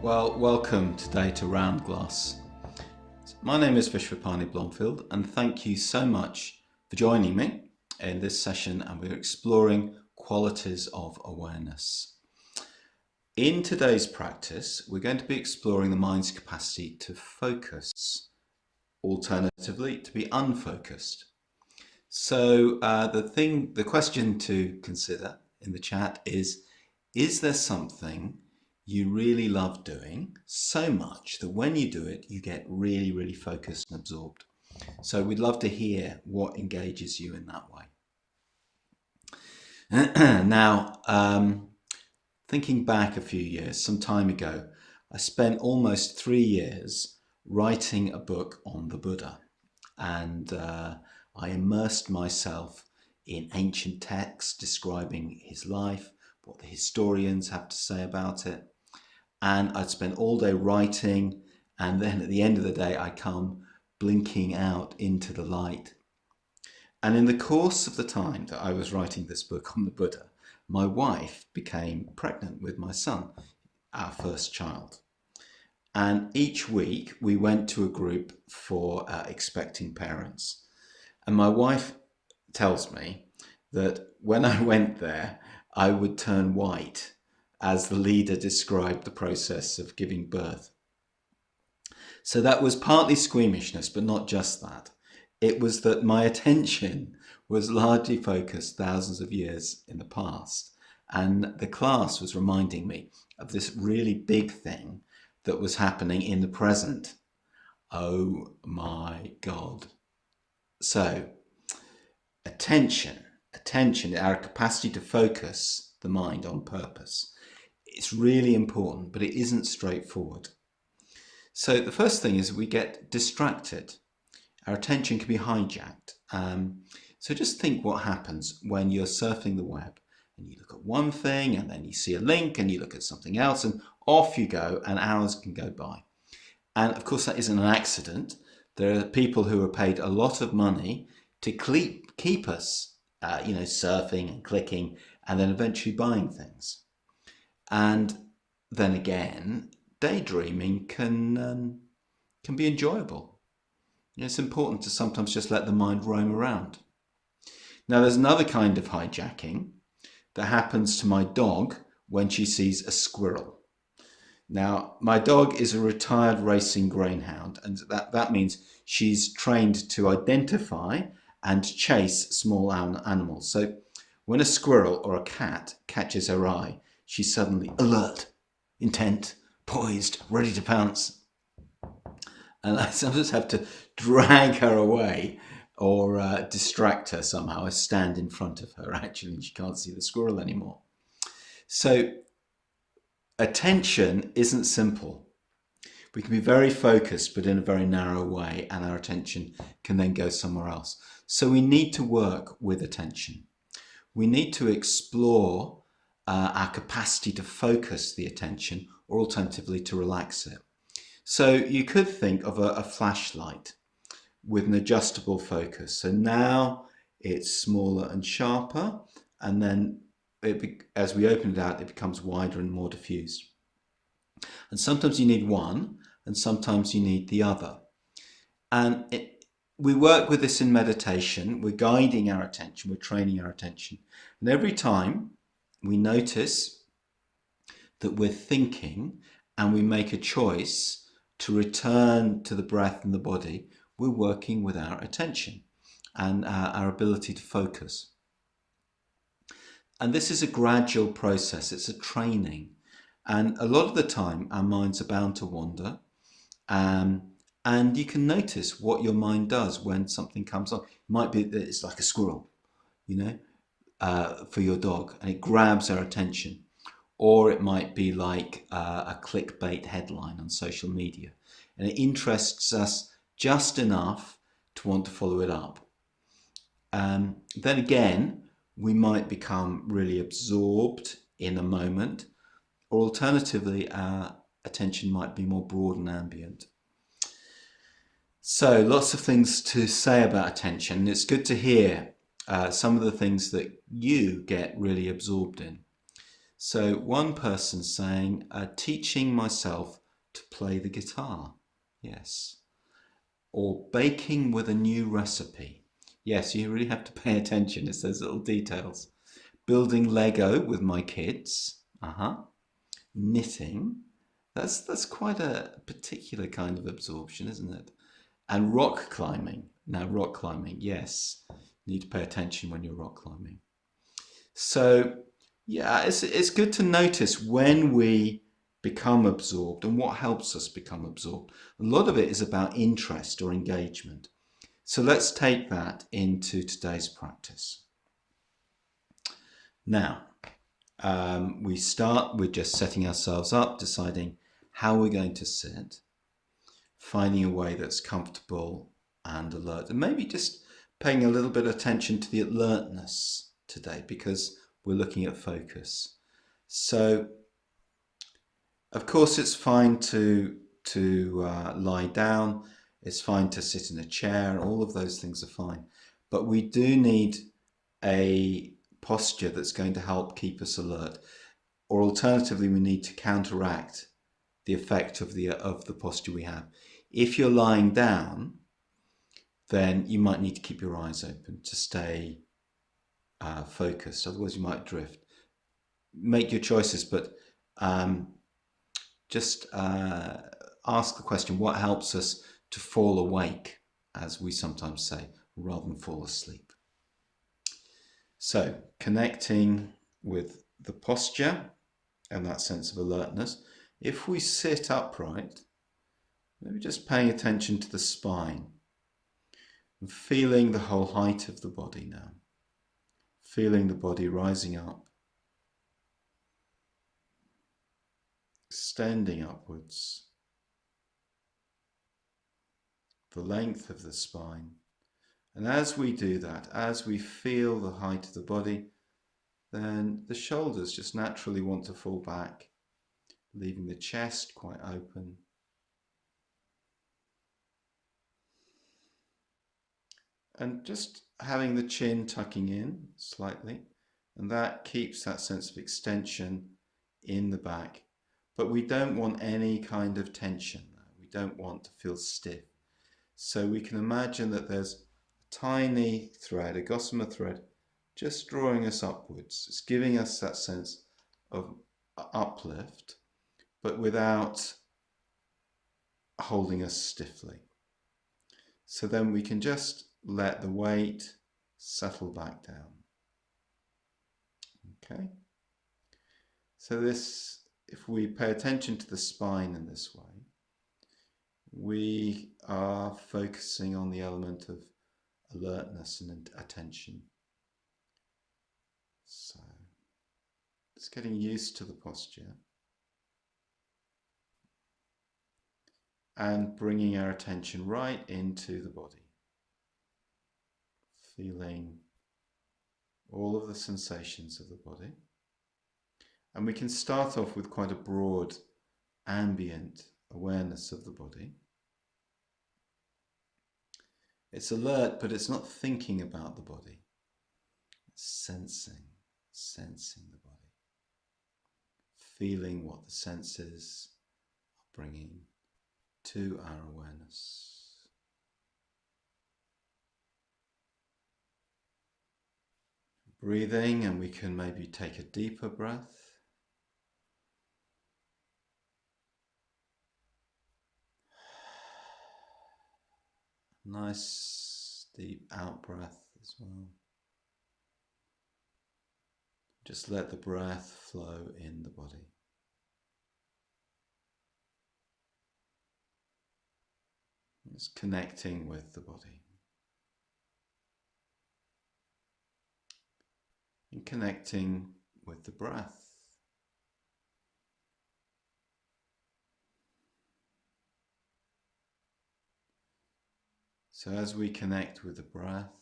Well, welcome today to Round Glass. My name is Vishvapani Blomfield, and thank you so much for joining me in this session, and we're exploring qualities of awareness. In today's practice, we're going to be exploring the mind's capacity to focus, alternatively to be unfocused. So the question to consider in the chat is there something you really love doing so much that when you do it, you get really, really focused and absorbed? So we'd love to hear what engages you in that way. Now, thinking back a few years, some time ago, I spent almost 3 years writing a book on the Buddha. And I immersed myself in ancient texts describing his life, what the historians have to say about it. And I'd spend all day writing, and then at the end of the day, I come blinking out into the light. And in the course of the time that I was writing this book on the Buddha, my wife became pregnant with my son, our first child. And each week we went to a group for expecting parents. And my wife tells me that when I went there, I would turn white as the leader described the process of giving birth. So that was partly squeamishness, but not just that. It was that my attention was largely focused thousands of years in the past. And the class was reminding me of this really big thing that was happening in the present. Oh my God. So attention, our capacity to focus the mind on purpose. It's really important, but it isn't straightforward. So the first thing is we get distracted. Our attention can be hijacked. So just think what happens when you're surfing the web and you look at one thing and then you see a link and you look at something else and off you go, and hours can go by. And of course that isn't an accident. There are people who are paid a lot of money to keep us surfing and clicking and then eventually buying things. And then again, daydreaming can be enjoyable. It's important to sometimes just let the mind roam around. Now there's another kind of hijacking that happens to my dog when she sees a squirrel. Now, my dog is a retired racing greyhound, and that means she's trained to identify and chase small animals. So when a squirrel or a cat catches her eye, she's suddenly alert, intent, poised, ready to pounce. And I sometimes have to drag her away or distract her somehow. I stand in front of her actually, and she can't see the squirrel anymore. So attention isn't simple. We can be very focused, but in a very narrow way, and our attention can then go somewhere else. So we need to work with attention. We need to explore our capacity to focus the attention, or alternatively to relax it. So you could think of a flashlight with an adjustable focus. So now it's smaller and sharper, and then as we open it out, it becomes wider and more diffused. And sometimes you need one, and sometimes you need the other. And we work with this in meditation. We're guiding our attention, we're training our attention. And every time we notice that we're thinking and we make a choice to return to the breath and the body, we're working with our attention and our ability to focus. And this is a gradual process. It's a training. And a lot of the time, our minds are bound to wander. And you can notice what your mind does when something comes on. It might be that it's like a squirrel, for your dog, and it grabs our attention. Or it might be like a clickbait headline on social media, and it interests us just enough to want to follow it up. Then again, we might become really absorbed in a moment, or alternatively, our attention might be more broad and ambient. So lots of things to say about attention. It's good to hear some of the things that you get really absorbed in. So one person saying, teaching myself to play the guitar. Yes. Or baking with a new recipe. Yes, you really have to pay attention. It's those little details. Building Lego with my kids. Knitting. That's quite a particular kind of absorption, isn't it? And rock climbing. Now, rock climbing, yes, you need to pay attention when you're rock climbing. So, yeah, it's good to notice when we become absorbed and what helps us become absorbed. A lot of it is about interest or engagement. So let's take that into today's practice. Now, we start with just setting ourselves up, deciding how we're going to sit, finding a way that's comfortable and alert, and maybe just paying a little bit of attention to the alertness today because we're looking at focus. So, of course, it's fine to lie down. It's fine to sit in a chair. All of those things are fine, but we do need a posture that's going to help keep us alert. Or alternatively, we need to counteract the effect of the posture we have. If you're lying down, then you might need to keep your eyes open to stay focused. Otherwise, you might drift. Make your choices, but just ask the question: what helps us to fall awake, as we sometimes say, rather than fall asleep? So, connecting with the posture and that sense of alertness. If we sit upright, maybe just paying attention to the spine and feeling the whole height of the body now. Feeling the body rising up, extending upwards, the length of the spine. And as we do that, as we feel the height of the body, then the shoulders just naturally want to fall back, leaving the chest quite open. And just having the chin tucking in slightly, and that keeps that sense of extension in the back. But we don't want any kind of tension. We don't want to feel stiff. So we can imagine that there's a tiny thread, a gossamer thread, just drawing us upwards. It's giving us that sense of uplift, but without holding us stiffly. So then we can just let the weight settle back down. Okay. So this, if we pay attention to the spine in this way, we are focusing on the element of alertness and attention. So it's getting used to the posture and bringing our attention right into the body, feeling all of the sensations of the body. And we can start off with quite a broad ambient awareness of the body. It's alert, but it's not thinking about the body. It's sensing the body. Feeling what the senses are bringing to our awareness. Breathing, and we can maybe take a deeper breath. Nice deep out breath as well. Just let the breath flow in the body. It's connecting with the body. And connecting with the breath. So as we connect with the breath,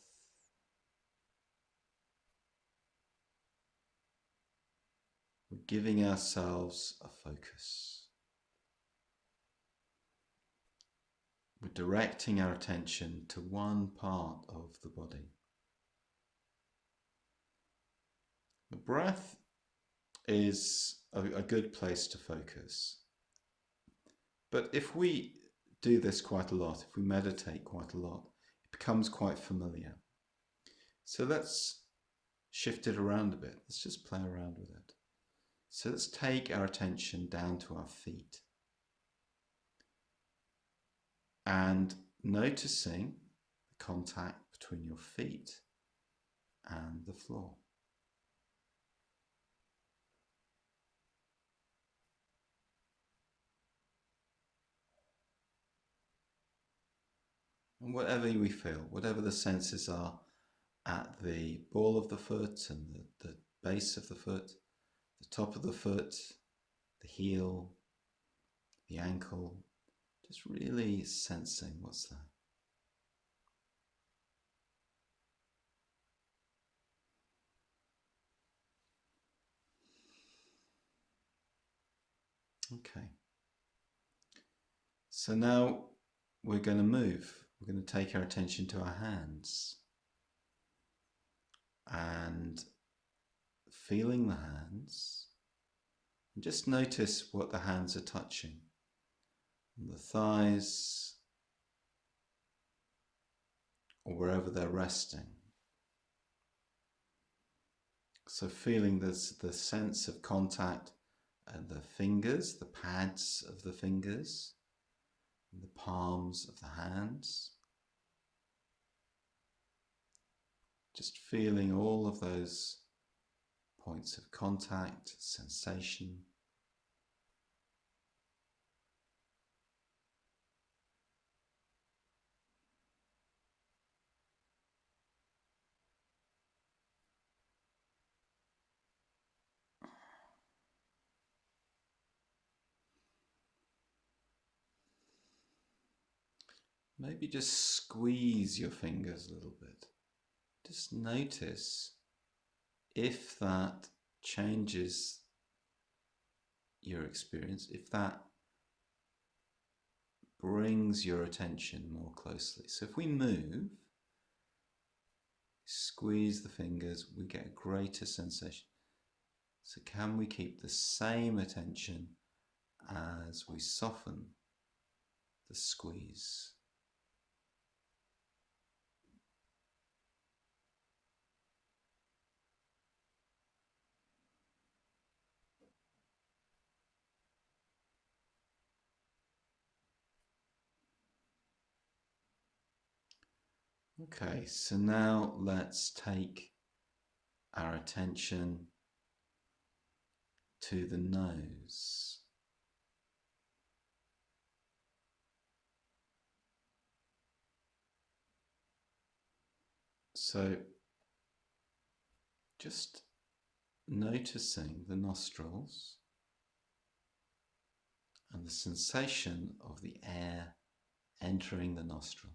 we're giving ourselves a focus. We're directing our attention to one part of the body. The breath is a good place to focus. But if we do this quite a lot, if we meditate quite a lot, it becomes quite familiar. So let's shift it around a bit. Let's just play around with it. So let's take our attention down to our feet and noticing the contact between your feet and the floor. And whatever we feel, whatever the senses are at the ball of the foot and the base of the foot, the top of the foot, the heel, the ankle, just really sensing what's there. Okay. So now we're going to move. We're going to take our attention to our hands and feeling the hands. And just notice what the hands are touching. The thighs or wherever they're resting. So feeling there's the sense of contact and the fingers, the pads of the fingers, and the palms of the hands. Just feeling all of those points of contact, sensation. Maybe just squeeze your fingers a little bit. Just notice if that changes your experience, if that brings your attention more closely. So if we move, squeeze the fingers, we get a greater sensation. So can we keep the same attention as we soften the squeeze? Okay, so now let's take our attention to the nose. So just noticing the nostrils and the sensation of the air entering the nostrils.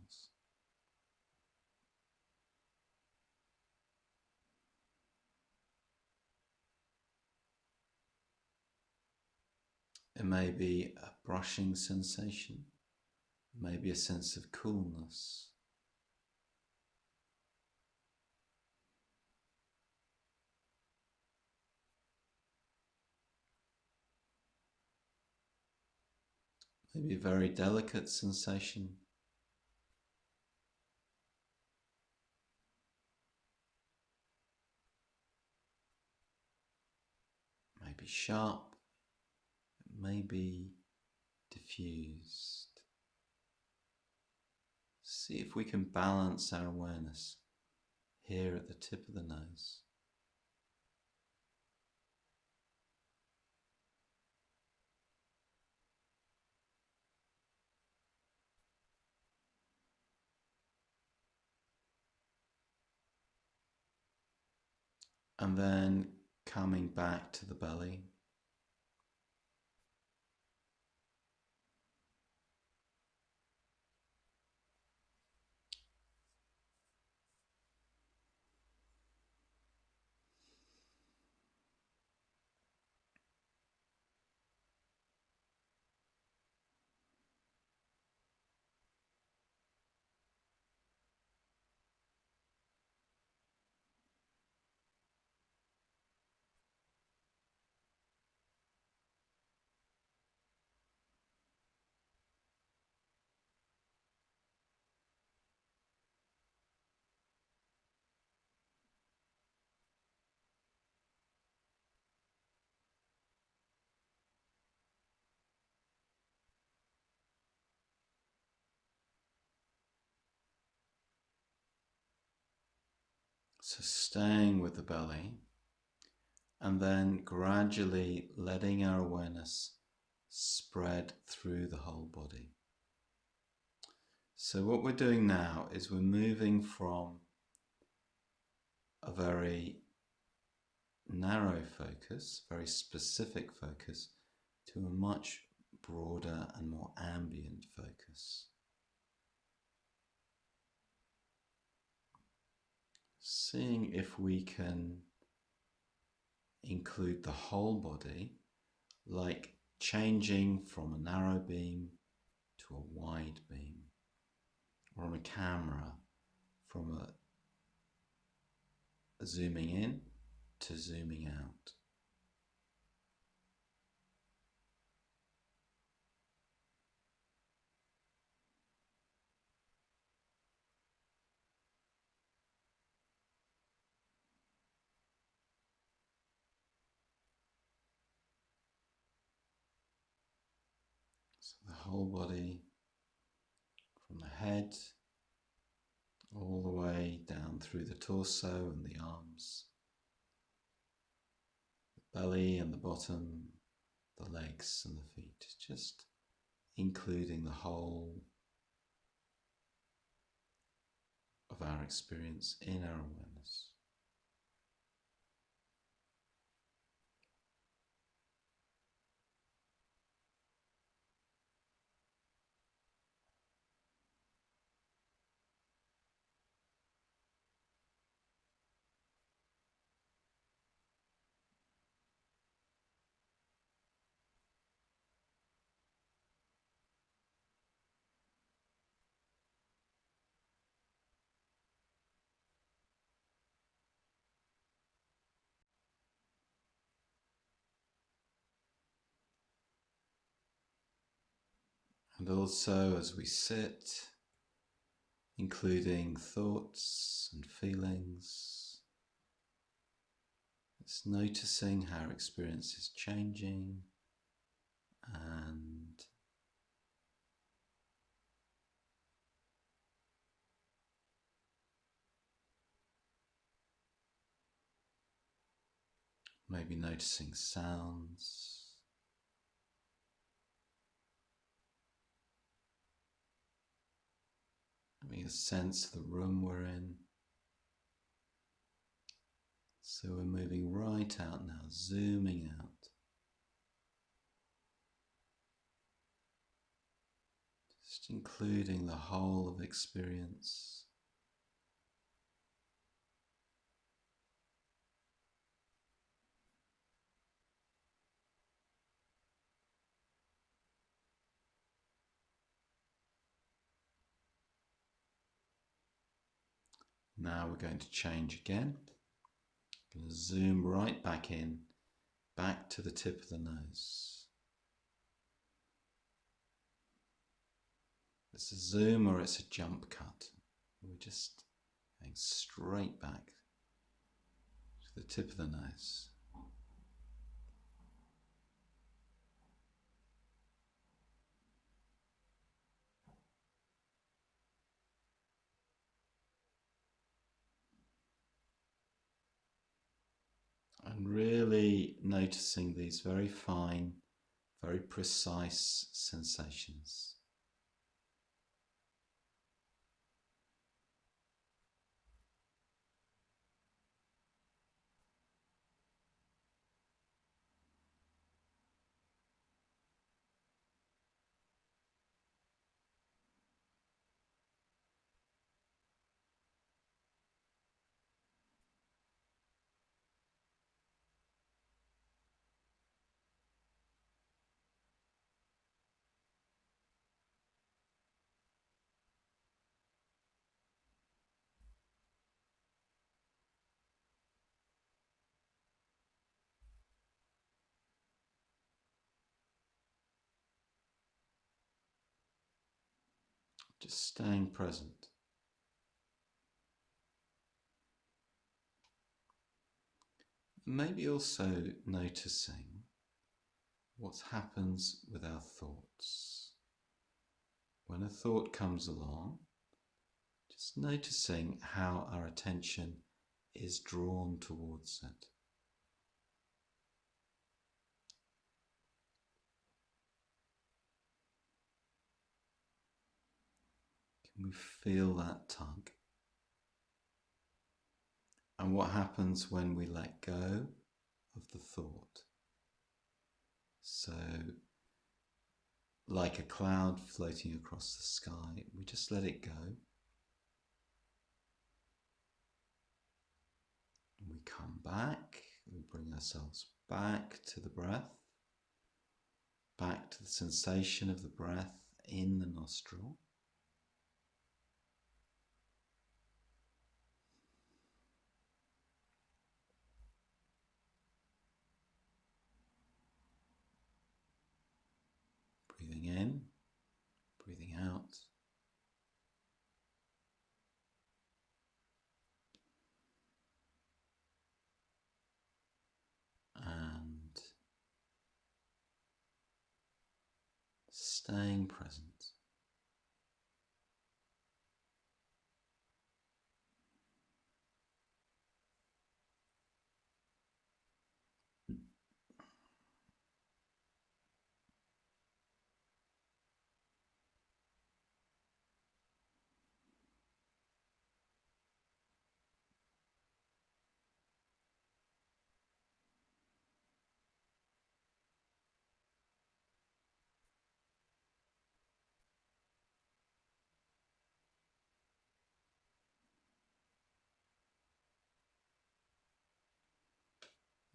It may be a brushing sensation, maybe a sense of coolness. Maybe a very delicate sensation. Maybe sharp, maybe diffused. See if we can balance our awareness here at the tip of the nose. And then coming back to the belly. So staying with the belly and then gradually letting our awareness spread through the whole body. So what we're doing now is we're moving from a very narrow focus, very specific focus, to a much broader and more ambient focus. Seeing if we can include the whole body, like changing from a narrow beam to a wide beam, or on a camera from a zooming in to zooming out. So the whole body, from the head all the way down through the torso and the arms, the belly and the bottom, the legs and the feet, just including the whole of our experience in our awareness. And also as we sit, including thoughts and feelings, it's noticing how our experience is changing and maybe noticing sounds, having a sense of the room we're in. So we're moving right out now, zooming out. Just including the whole of experience. Now we're going to change again. Going to zoom right back in, back to the tip of the nose. It's a zoom or it's a jump cut. We're just going straight back to the tip of the nose. And really noticing these very fine, very precise sensations. Just staying present. Maybe also noticing what happens with our thoughts. When a thought comes along, just noticing how our attention is drawn towards it. Can we feel that tug? And what happens when we let go of the thought? So, like a cloud floating across the sky, we just let it go. We come back, we bring ourselves back to the breath, back to the sensation of the breath in the nostril. Breathing in, breathing out. And staying present.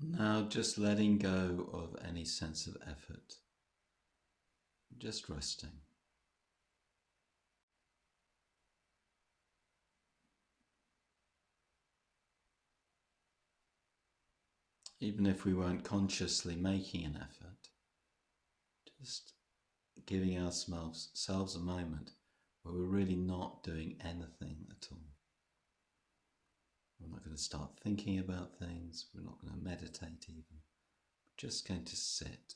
Now just letting go of any sense of effort, just resting. Even if we weren't consciously making an effort, just giving ourselves a moment where we're really not doing anything at all. We're not going to start thinking about things, we're not going to meditate even, we're just going to sit.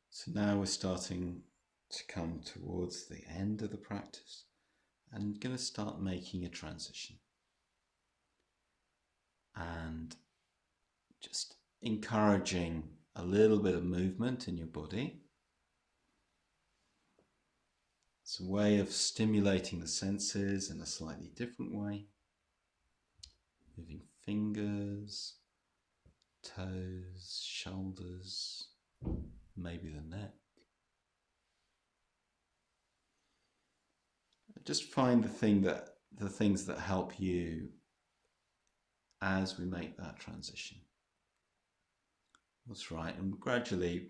So now we're starting to come towards the end of the practice and going to start making a transition. And just encouraging a little bit of movement in your body. It's a way of stimulating the senses in a slightly different way. Moving fingers, toes, shoulders, maybe the neck. Just find the things that help you as we make that transition. That's right, and gradually,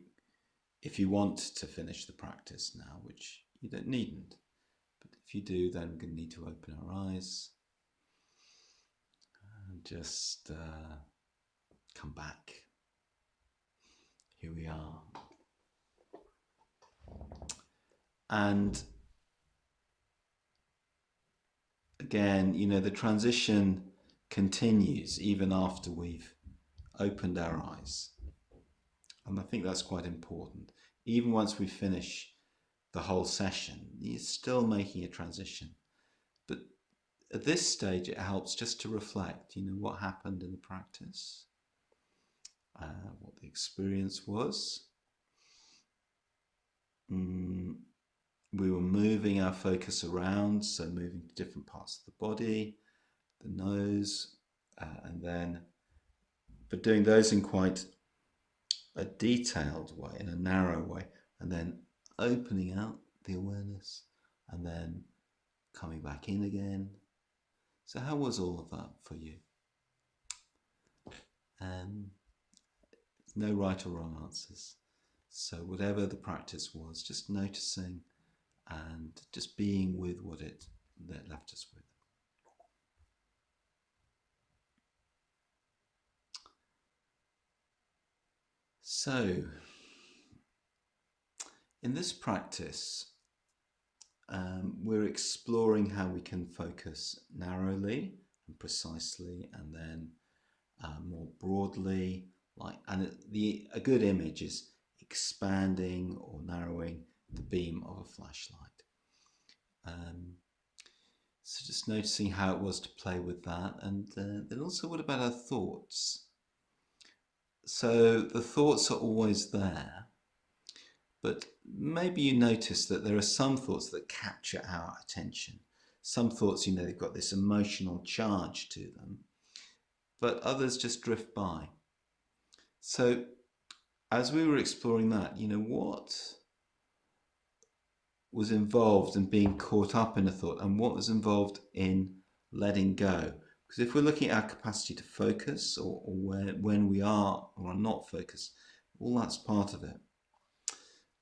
if you want to finish the practice now, which you needn't, but if you do, then we're going to need to open our eyes and just come back. Here we are. And again, the transition continues even after we've opened our eyes. And I think that's quite important. Even once we finish the whole session, you're still making a transition. But at this stage, it helps just to reflect, what happened in the practice, what the experience was. We were moving our focus around, so moving to different parts of the body, the nose, but doing those in quite a detailed way, in a narrow way, and then opening out the awareness, and then coming back in again. So how was all of that for you? No right or wrong answers. So whatever the practice was, just noticing and just being with what it left us with. So, in this practice, we're exploring how we can focus narrowly and precisely, and then more broadly. A good image is expanding or narrowing the beam of a flashlight. So just noticing how it was to play with that, and then also what about our thoughts? So the thoughts are always there, but maybe you notice that there are some thoughts that capture our attention. Some thoughts, they've got this emotional charge to them, but others just drift by. So as we were exploring that, what was involved in being caught up in a thought and what was involved in letting go? Because if we're looking at our capacity to focus or when we are or are not focused, all that's part of it.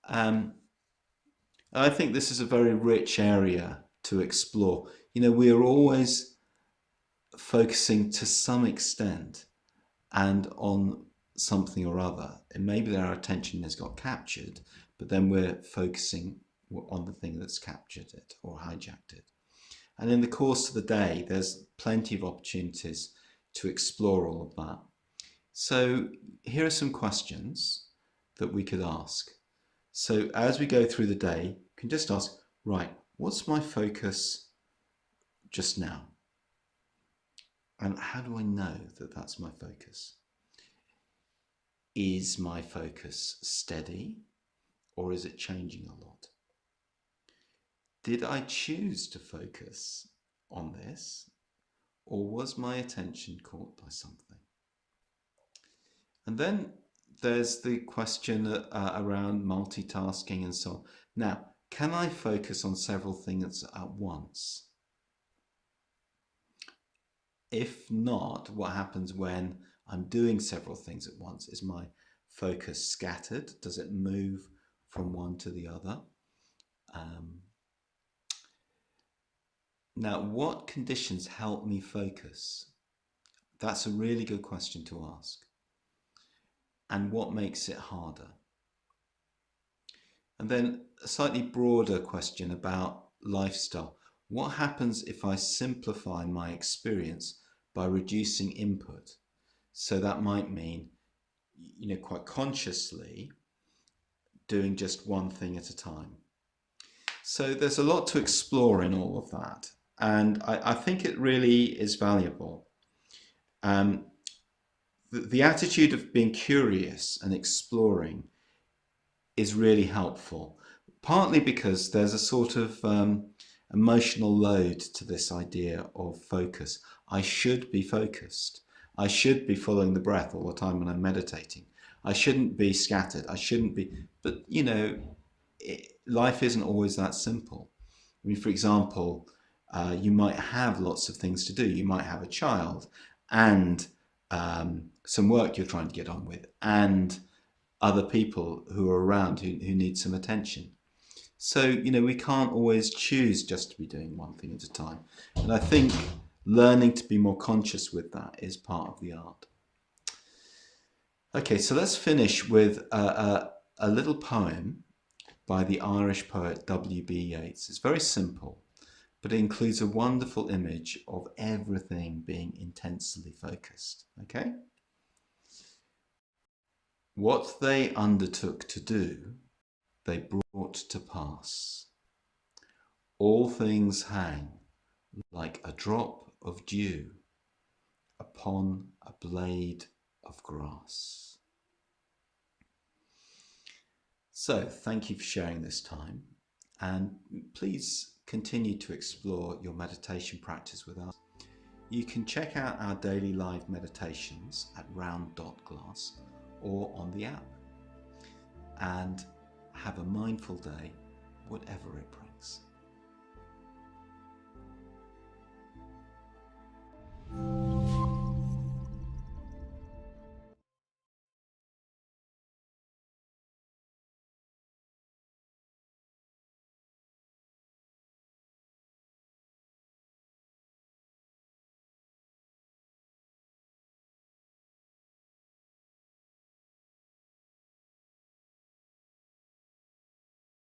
I think this is a very rich area to explore. We are always focusing to some extent and on something or other. And maybe our attention has got captured, but then we're focusing on the thing that's captured it or hijacked it. And in the course of the day, there's plenty of opportunities to explore all of that. So here are some questions that we could ask. So as we go through the day, you can just ask, right, what's my focus just now? And how do I know that that's my focus? Is my focus steady or is it changing a lot? Did I choose to focus on this or was my attention caught by something? And then there's the question around multitasking and so on. Now, can I focus on several things at once? If not, what happens when I'm doing several things at once? Is my focus scattered? Does it move from one to the other? Now, what conditions help me focus? That's a really good question to ask. And what makes it harder? And then a slightly broader question about lifestyle. What happens if I simplify my experience by reducing input? So that might mean, quite consciously doing just one thing at a time. So there's a lot to explore in all of that. And I think it really is valuable. The attitude of being curious and exploring is really helpful, partly because there's a sort of emotional load to this idea of focus. I should be focused. I should be following the breath all the time when I'm meditating. I shouldn't be scattered. I shouldn't be, but life isn't always that simple. I mean, for example, you might have lots of things to do. You might have a child and some work you're trying to get on with and other people who are around who need some attention. So, we can't always choose just to be doing one thing at a time. And I think learning to be more conscious with that is part of the art. Okay, so let's finish with a little poem by the Irish poet W.B. Yeats. It's very simple, but it includes a wonderful image of everything being intensely focused. Okay? What they undertook to do, they brought to pass. All things hang like a drop of dew upon a blade of grass. So, thank you for sharing this time, and please continue to explore your meditation practice with us. You can check out our daily live meditations at round.glass or on the app. And have a mindful day, whatever it brings.